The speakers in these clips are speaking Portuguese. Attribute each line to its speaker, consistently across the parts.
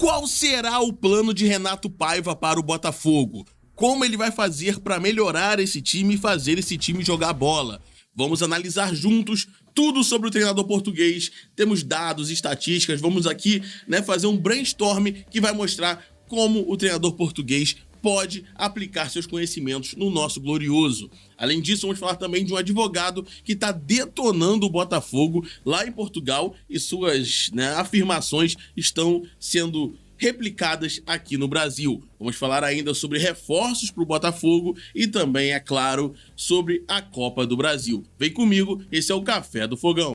Speaker 1: Qual será o plano de Renato Paiva para o Botafogo? Como ele vai fazer para melhorar esse time e fazer esse time jogar bola? Vamos analisar juntos tudo sobre o treinador português. Temos dados, estatísticas, vamos aqui, fazer um brainstorm que vai mostrar como o treinador português pode aplicar seus conhecimentos no nosso glorioso. Além disso, vamos falar também de um advogado que está detonando o Botafogo lá em Portugal e suas afirmações estão sendo replicadas aqui no Brasil. Vamos falar ainda sobre reforços para o Botafogo e também, é claro, sobre a Copa do Brasil. Vem comigo, esse é o Café do Fogão.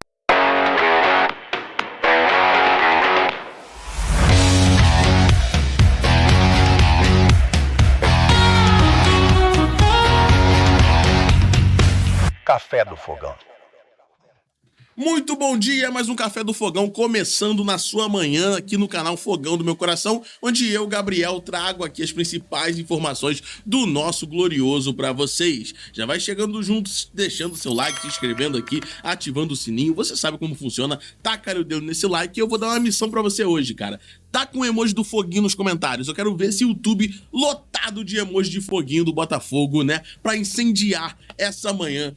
Speaker 2: Café do Fogão.
Speaker 1: Muito bom dia, mais um Café do Fogão começando na sua manhã aqui no canal Fogão do Meu Coração, onde eu, Gabriel, trago aqui as principais informações do nosso glorioso para vocês. Já vai chegando juntos, deixando seu like, se inscrevendo aqui, ativando o sininho. Você sabe como funciona, taca o dedo nesse like e eu vou dar uma missão para você hoje, cara. Tá com o emoji do foguinho nos comentários. Eu quero ver esse YouTube lotado de emoji de foguinho do Botafogo, pra incendiar essa manhã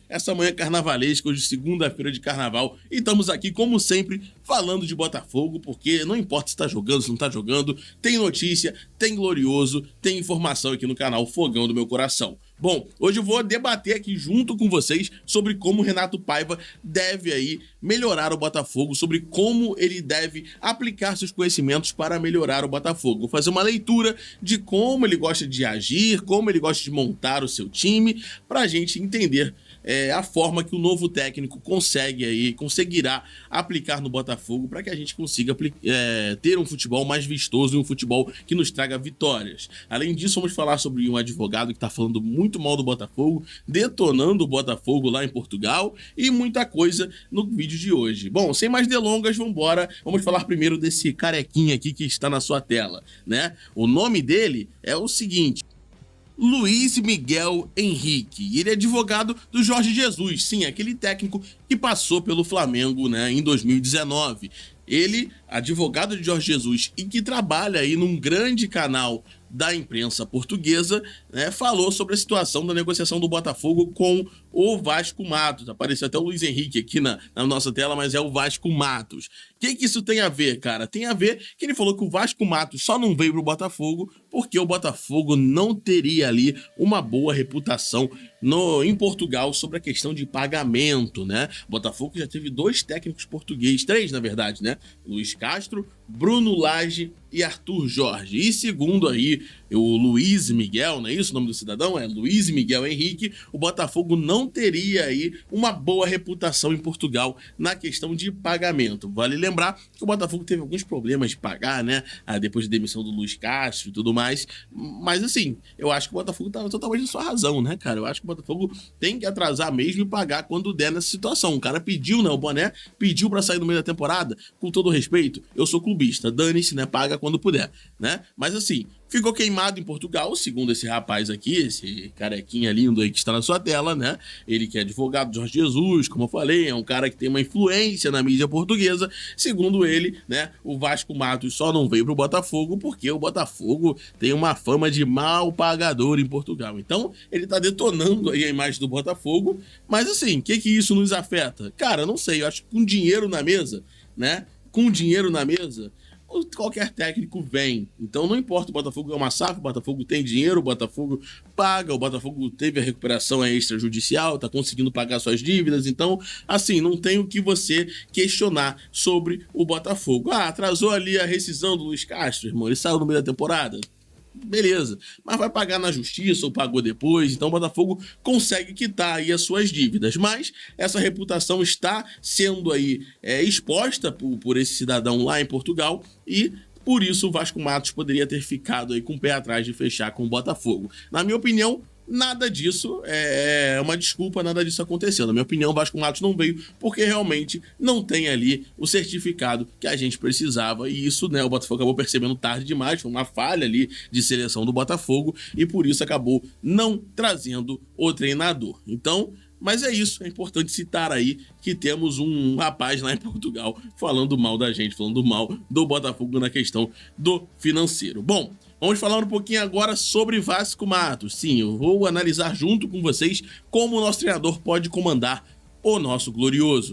Speaker 1: carnavalesca, hoje segunda-feira de carnaval. E estamos aqui, como sempre, falando de Botafogo, porque não importa se tá jogando, se não tá jogando, tem notícia, tem glorioso, tem informação aqui no canal Fogão do Meu Coração. Bom, hoje eu vou debater aqui junto com vocês sobre como o Renato Paiva deve aí melhorar o Botafogo, sobre como ele deve aplicar seus conhecimentos para melhorar o Botafogo. Vou fazer uma leitura de como ele gosta de agir, como ele gosta de montar o seu time, para a gente entender a forma que o novo técnico conseguirá aplicar no Botafogo para que a gente consiga ter um futebol mais vistoso e um futebol que nos traga vitórias. Além disso, vamos falar sobre um advogado que está falando muito mal do Botafogo, detonando o Botafogo lá em Portugal e muita coisa no vídeo de hoje. Bom, sem mais delongas, vamos falar primeiro desse carequinha aqui que está na sua tela, O nome dele é o seguinte: Luiz Miguel Henrique, e ele é advogado do Jorge Jesus, sim, aquele técnico que passou pelo Flamengo, em 2019. Ele, advogado de Jorge Jesus e que trabalha aí num grande canal da imprensa portuguesa, falou sobre a situação da negociação do Botafogo com o Vasco Matos. Apareceu até o Luiz Henrique aqui na nossa tela, mas é o Vasco Matos. O que isso tem a ver, cara? Tem a ver que ele falou que o Vasco Matos só não veio pro Botafogo porque o Botafogo não teria ali uma boa reputação em Portugal sobre a questão de pagamento, O Botafogo já teve 2 técnicos portugueses, 3 na verdade, Luiz Castro, Bruno Lage e Arthur Jorge. E segundo aí o Luiz Miguel, não é isso o nome do cidadão? É Luiz Miguel Henrique, o Botafogo não teria aí uma boa reputação em Portugal na questão de pagamento. Vale lembrar que o Botafogo teve alguns problemas de pagar, depois da demissão do Luiz Castro e tudo mais. Mas assim, eu acho que o Botafogo estava totalmente na sua razão, cara? Eu acho que o Botafogo tem que atrasar mesmo e pagar quando der nessa situação. O cara pediu, o Boné pediu pra sair no meio da temporada, com todo respeito, eu sou clubista, dane-se, paga quando puder, Mas assim, ficou queimado em Portugal, segundo esse rapaz aqui, esse carequinha lindo aí que está na sua tela, Ele que é advogado de Jorge Jesus, como eu falei, é um cara que tem uma influência na mídia portuguesa. Segundo ele, o Vasco Matos só não veio pro Botafogo porque o Botafogo tem uma fama de mal pagador em Portugal. Então, ele tá detonando aí a imagem do Botafogo, mas assim, o que isso nos afeta? Cara, não sei, eu acho que com dinheiro na mesa, Com dinheiro na mesa, qualquer técnico vem. Então não importa, o Botafogo é uma SAF, o Botafogo tem dinheiro, o Botafogo paga, o Botafogo teve a recuperação extrajudicial, tá conseguindo pagar suas dívidas. Então, assim, não tem o que você questionar sobre o Botafogo. Atrasou ali a rescisão do Luiz Castro, irmão, ele saiu no meio da temporada. Beleza, mas vai pagar na justiça ou pagou depois, então o Botafogo consegue quitar aí as suas dívidas, mas essa reputação está sendo aí exposta por esse cidadão lá em Portugal e por isso o Vasco Matos poderia ter ficado aí com o pé atrás de fechar com o Botafogo. Na minha opinião, nada disso é uma desculpa, nada disso aconteceu. Na minha opinião, o Vasco Matos não veio porque realmente não tem ali o certificado que a gente precisava. E isso, o Botafogo acabou percebendo tarde demais, foi uma falha ali de seleção do Botafogo e por isso acabou não trazendo o treinador. Então, Mas é isso, é importante citar aí que temos um rapaz lá em Portugal falando mal da gente, falando mal do Botafogo na questão do financeiro. Bom, vamos falar um pouquinho agora sobre Vasco Matos. Sim, eu vou analisar junto com vocês como o nosso treinador pode comandar o nosso glorioso.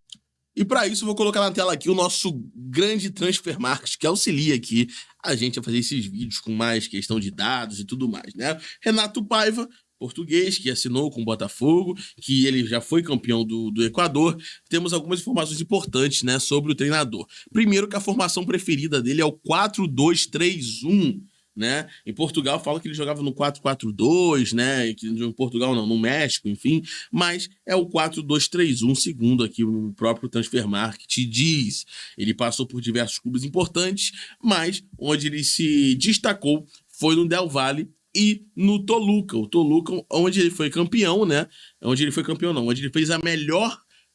Speaker 1: E para isso eu vou colocar na tela aqui o nosso grande Transfer Market, que auxilia aqui a gente a fazer esses vídeos com mais questão de dados e tudo mais, né? Renato Paiva, português, que assinou com o Botafogo, que ele já foi campeão do Equador. Temos algumas informações importantes, né, sobre o treinador. Primeiro que a formação preferida dele é o 4-2-3-1. Né? Em Portugal fala que ele jogava no 4-4-2, né? Em Portugal não, no México, enfim, mas é o 4-2-3-1, segundo aqui o próprio Transfer Market diz. Ele passou por diversos clubes importantes, mas onde ele se destacou foi no Del Valle e no Toluca. O Toluca, onde ele foi campeão, né? Onde ele fez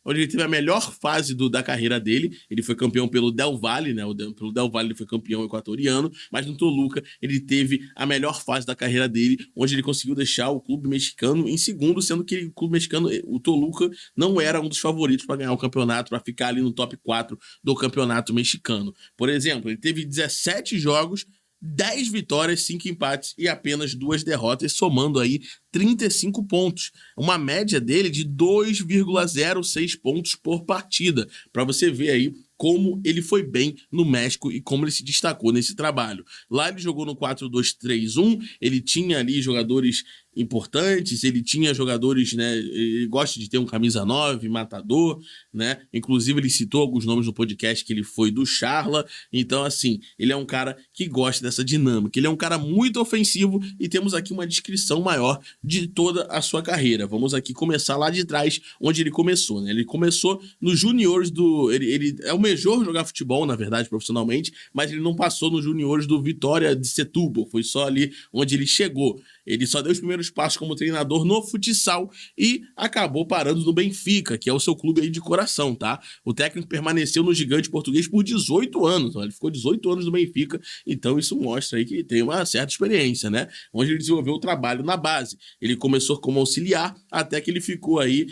Speaker 1: onde ele teve a melhor fase da carreira dele. Ele foi campeão pelo Del Valle, né? Pelo Del Valle ele foi campeão equatoriano, mas no Toluca ele teve a melhor fase da carreira dele, onde ele conseguiu deixar o clube mexicano em segundo, sendo que o clube mexicano, o Toluca, não era um dos favoritos para ganhar o campeonato, para ficar ali no top 4 do campeonato mexicano. Por exemplo, ele teve 17 jogos, 10 vitórias, 5 empates e apenas 2 derrotas, somando aí 35 pontos. Uma média dele de 2,06 pontos por partida. Para você ver aí como ele foi bem no México e como ele se destacou nesse trabalho. Lá ele jogou no 4-2-3-1, ele tinha ali jogadores importantes, ele tinha jogadores, né, ele gosta de ter um camisa 9, matador, né, inclusive ele citou alguns nomes no podcast que ele foi do Charla, então assim, ele é um cara que gosta dessa dinâmica, ele é um cara muito ofensivo e temos aqui uma descrição maior de toda a sua carreira. Vamos aqui começar lá de trás, onde ele começou, né, ele começou nos juniores ele almejou jogar futebol, na verdade, profissionalmente, mas ele não passou nos juniores do Vitória de Setúbal, foi só ali onde ele chegou. Ele só deu os primeiros passos como treinador no futsal e acabou parando no Benfica, que é o seu clube aí de coração, tá? O técnico permaneceu no gigante português por 18 anos, ó, ele ficou 18 anos no Benfica, então isso mostra aí que ele tem uma certa experiência, né? Onde ele desenvolveu o trabalho na base. Ele começou como auxiliar, até que ele ficou aí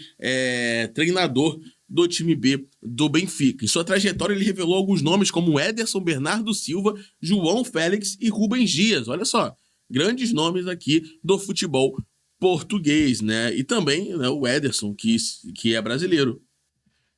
Speaker 1: treinador do time B do Benfica. Em sua trajetória, ele revelou alguns nomes como Ederson Bernardo Silva, João Félix e Rubens Dias. Olha só, grandes nomes aqui do futebol português, né? E também, né, o Ederson, que é brasileiro.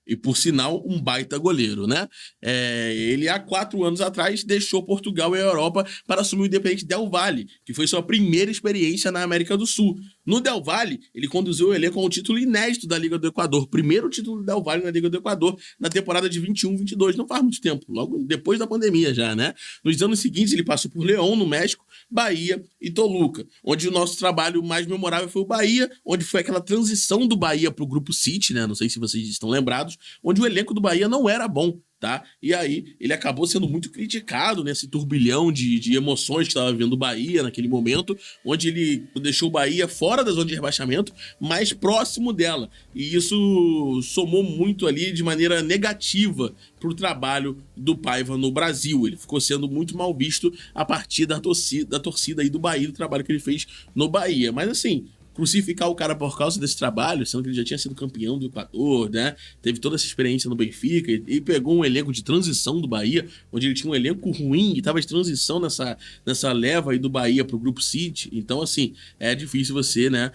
Speaker 1: E, por sinal, um baita goleiro, né? Ele, há 4 anos atrás, deixou Portugal e a Europa para assumir o Independente Del Valle, que foi sua primeira experiência na América do Sul. No Del Valle, ele conduziu o elenco a um título inédito da Liga do Equador. Primeiro título do Del Valle na Liga do Equador, na temporada de 21-22. Não faz muito tempo, logo depois da pandemia já, né? Nos anos seguintes, ele passou por León, no México, Bahia e Toluca, onde o nosso trabalho mais memorável foi o Bahia, onde foi aquela transição do Bahia para o Grupo City, né? Não sei se vocês estão lembrados, onde o elenco do Bahia não era bom, tá? E aí ele acabou sendo muito criticado nesse turbilhão de emoções que estava vivendo o Bahia naquele momento, onde ele deixou o Bahia fora da zona de rebaixamento, mais próximo dela. E isso somou muito ali de maneira negativa para o trabalho do Paiva no Brasil. Ele ficou sendo muito mal visto a partir da torcida aí do Bahia, do trabalho que ele fez no Bahia. Mas assim, crucificar o cara por causa desse trabalho, sendo que ele já tinha sido campeão do Equador, né? Teve toda essa experiência no Benfica e pegou um elenco de transição do Bahia, onde ele tinha um elenco ruim e estava de transição nessa leva aí do Bahia pro Grupo City. Então, assim, é difícil você, né,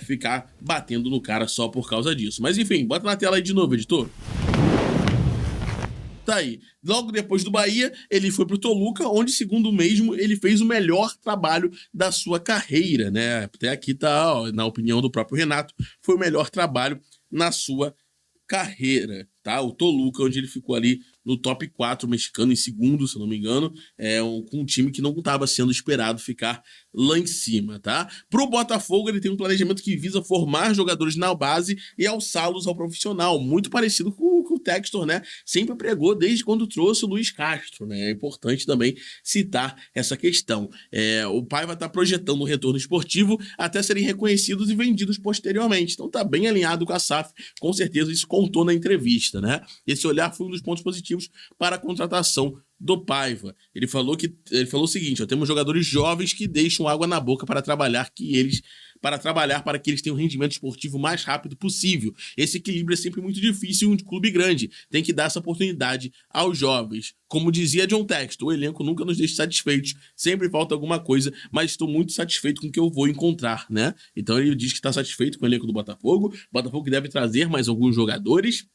Speaker 1: ficar batendo no cara só por causa disso. Mas, enfim, bota na tela aí de novo, editor. Tá aí. Logo depois do Bahia, ele foi pro Toluca, onde, segundo o mesmo, ele fez o melhor trabalho da sua carreira, né? Até aqui tá, ó, na opinião do próprio Renato, foi o melhor trabalho na sua carreira, tá? O Toluca, onde ele ficou ali no top 4 mexicano, em segundo, se eu não me engano, com um time que não estava sendo esperado ficar lá em cima, tá? Pro Botafogo, ele tem um planejamento que visa formar jogadores na base e alçá-los ao profissional, muito parecido com o que o Textor, né, sempre pregou desde quando trouxe o Luiz Castro, né? É importante também citar essa questão. O Paiva tá projetando um retorno esportivo até serem reconhecidos e vendidos posteriormente, então tá bem alinhado com a SAF, com certeza isso contou na entrevista, né? Esse olhar foi um dos pontos positivos para a contratação do Paiva. Ele falou o seguinte, ó, temos jogadores jovens que deixam água na boca para trabalhar, que eles para trabalhar para que eles tenham um rendimento esportivo mais rápido possível. Esse equilíbrio é sempre muito difícil em um clube grande. Tem que dar essa oportunidade aos jovens. Como dizia John Textor, o elenco nunca nos deixa satisfeitos, sempre falta alguma coisa, mas estou muito satisfeito com o que eu vou encontrar, né? Então ele diz que está satisfeito com o elenco do Botafogo, o Botafogo que deve trazer mais alguns jogadores,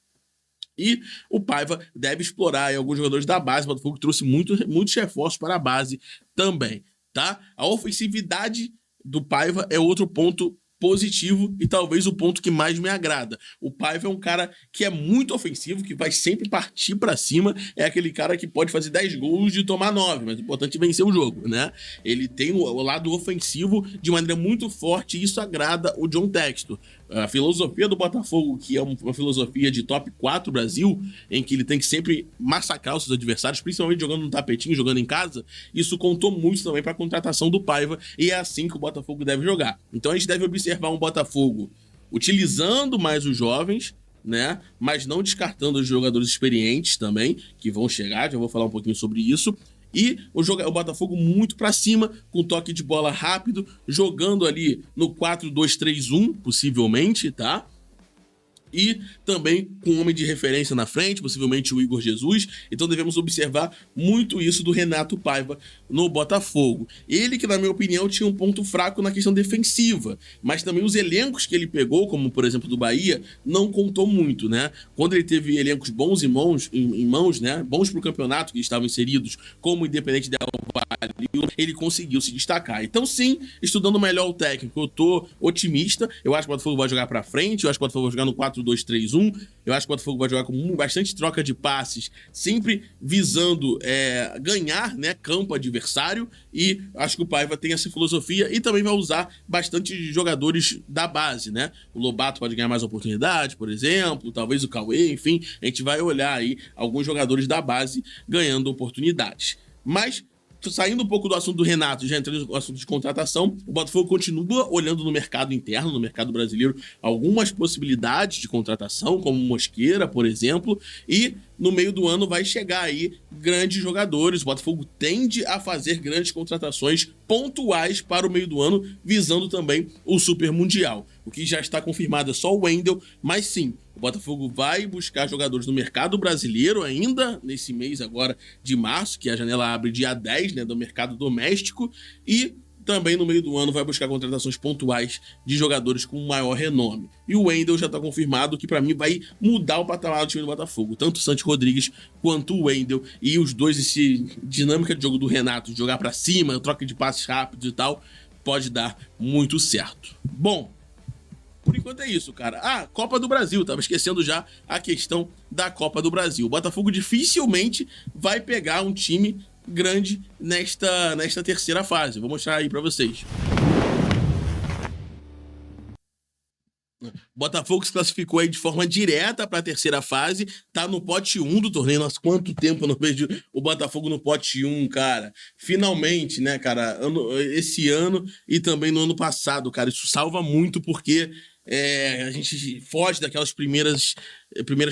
Speaker 1: e o Paiva deve explorar aí alguns jogadores da base. O Botafogo trouxe muitos reforços para a base também, tá? A ofensividade do Paiva é outro ponto positivo e talvez o ponto que mais me agrada. O Paiva é um cara que é muito ofensivo, que vai sempre partir para cima, é aquele cara que pode fazer 10 gols e tomar 9, mas o importante é vencer o jogo, né? Ele tem o lado ofensivo de maneira muito forte e isso agrada o John Textor. A filosofia do Botafogo, que é uma filosofia de top 4 Brasil, em que ele tem que sempre massacrar os seus adversários, principalmente jogando no tapetinho, jogando em casa, isso contou muito também para a contratação do Paiva, e é assim que o Botafogo deve jogar. Então a gente deve observar um Botafogo utilizando mais os jovens, né? Mas não descartando os jogadores experientes também, que vão chegar, já vou falar um pouquinho sobre isso. E o Botafogo muito pra cima, com toque de bola rápido, jogando ali no 4-2-3-1, possivelmente, tá? E também com um homem de referência na frente, possivelmente o Igor Jesus. Então devemos observar muito isso do Renato Paiva no Botafogo. Ele que, na minha opinião, tinha um ponto fraco na questão defensiva, mas também os elencos que ele pegou, como por exemplo do Bahia, não contou muito, né? Quando ele teve elencos bons em mãos, né? Bons pro campeonato que estavam inseridos, como o Independente Del Valle, ele conseguiu se destacar. Então sim, estudando melhor o técnico, eu tô otimista. Eu acho que o Botafogo vai jogar pra frente, eu acho que o Botafogo vai jogar no 4-2-3-1, eu acho que o Botafogo vai jogar com bastante troca de passes, sempre visando ganhar, né, campo adversário, e acho que o Paiva tem essa filosofia e também vai usar bastante jogadores da base, né? O Lobato pode ganhar mais oportunidade, por exemplo, talvez o Cauê, enfim, a gente vai olhar aí alguns jogadores da base ganhando oportunidades. Mas saindo um pouco do assunto do Renato, já entrando no assunto de contratação, o Botafogo continua olhando no mercado interno, no mercado brasileiro, algumas possibilidades de contratação, como Mosqueira, por exemplo, e no meio do ano vai chegar aí grandes jogadores. O Botafogo tende a fazer grandes contratações pontuais para o meio do ano, visando também o Super Mundial. O que já está confirmado é só o Wendel, mas sim, o Botafogo vai buscar jogadores no mercado brasileiro ainda nesse mês agora de março, que a janela abre dia 10, né, do mercado doméstico, e também no meio do ano vai buscar contratações pontuais de jogadores com maior renome. E o Wendel já está confirmado que para mim vai mudar o patamar do time do Botafogo. Tanto o Santi Rodrigues quanto o Wendel, e os dois, esse dinâmica de jogo do Renato, de jogar para cima, troca de passes rápidos e tal, pode dar muito certo. Bom, por enquanto é isso, cara. Copa do Brasil. Tava esquecendo já a questão da Copa do Brasil. O Botafogo dificilmente vai pegar um time grande nesta terceira fase. Vou mostrar aí pra vocês. O Botafogo se classificou aí de forma direta para a terceira fase, tá no pote 1 do torneio. Nossa, quanto tempo eu não vejo o Botafogo no pote 1, cara. Finalmente, né, cara, esse ano e também no ano passado, cara, isso salva muito porque a gente foge daquelas primeiras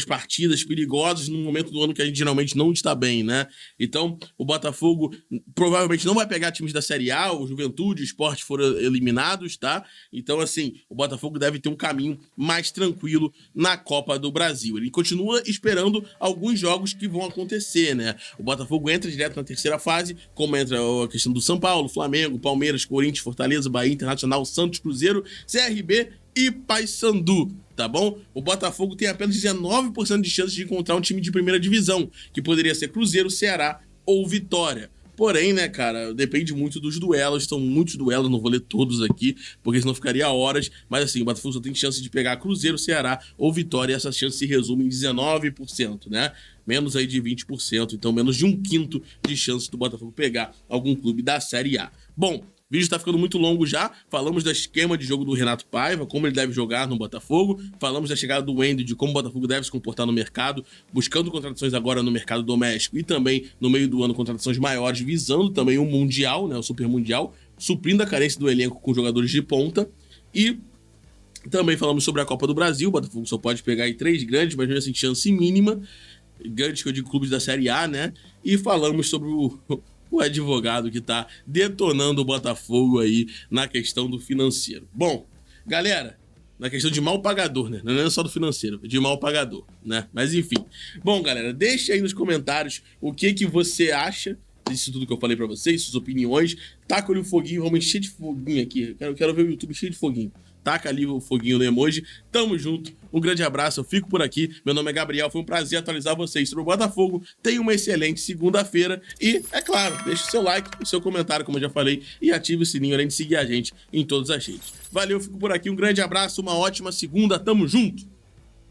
Speaker 1: partidas perigosas num momento do ano que a gente geralmente não está bem, né? Então, o Botafogo provavelmente não vai pegar times da Série A, o Juventude, o Sport foram eliminados, tá? Então, assim, o Botafogo deve ter um caminho mais tranquilo na Copa do Brasil. Ele continua esperando alguns jogos que vão acontecer, né? O Botafogo entra direto na terceira fase, como entra a questão do São Paulo, Flamengo, Palmeiras, Corinthians, Fortaleza, Bahia, Internacional, Santos, Cruzeiro, CRB e Paysandu, tá bom? O Botafogo tem apenas 19% de chance de encontrar um time de primeira divisão, que poderia ser Cruzeiro, Ceará ou Vitória. Porém, né, cara, depende muito dos duelos, são muitos duelos, não vou ler todos aqui, porque senão ficaria horas, mas assim, o Botafogo só tem chance de pegar Cruzeiro, Ceará ou Vitória, e essa chance se resume em 19%, né? Menos aí de 20%, então menos de 1/5 de chance do Botafogo pegar algum clube da Série A. Bom, o vídeo está ficando muito longo já. Falamos do esquema de jogo do Renato Paiva, como ele deve jogar no Botafogo. Falamos da chegada do Wendel, de como o Botafogo deve se comportar no mercado, buscando contratações agora no mercado doméstico e também no meio do ano contratações maiores, visando também o Mundial, né, o Super Mundial, suprindo a carência do elenco com jogadores de ponta. E também falamos sobre a Copa do Brasil. O Botafogo só pode pegar aí 3 grandes, mas mesmo assim chance mínima. Grandes que eu digo clubes da Série A, né? E falamos sobre o advogado que tá detonando o Botafogo aí na questão do financeiro. Bom, galera, na questão de mal pagador, né? Não é só do financeiro, de mal pagador, né? Mas enfim. Bom, galera, deixa aí nos comentários o que você acha disso tudo que eu falei pra vocês, suas opiniões. Taca ali o foguinho, vamos encher de foguinho aqui. Quero ver o YouTube cheio de foguinho. Taca ali o foguinho no emoji. Tamo junto. Um grande abraço. Eu fico por aqui. Meu nome é Gabriel. Foi um prazer atualizar vocês sobre o Botafogo. Tenha uma excelente segunda-feira. E, é claro, deixe o seu like, o seu comentário, como eu já falei. E ative o sininho, além de seguir a gente em todas as redes. Valeu, fico por aqui. Um grande abraço. Uma ótima segunda. Tamo junto.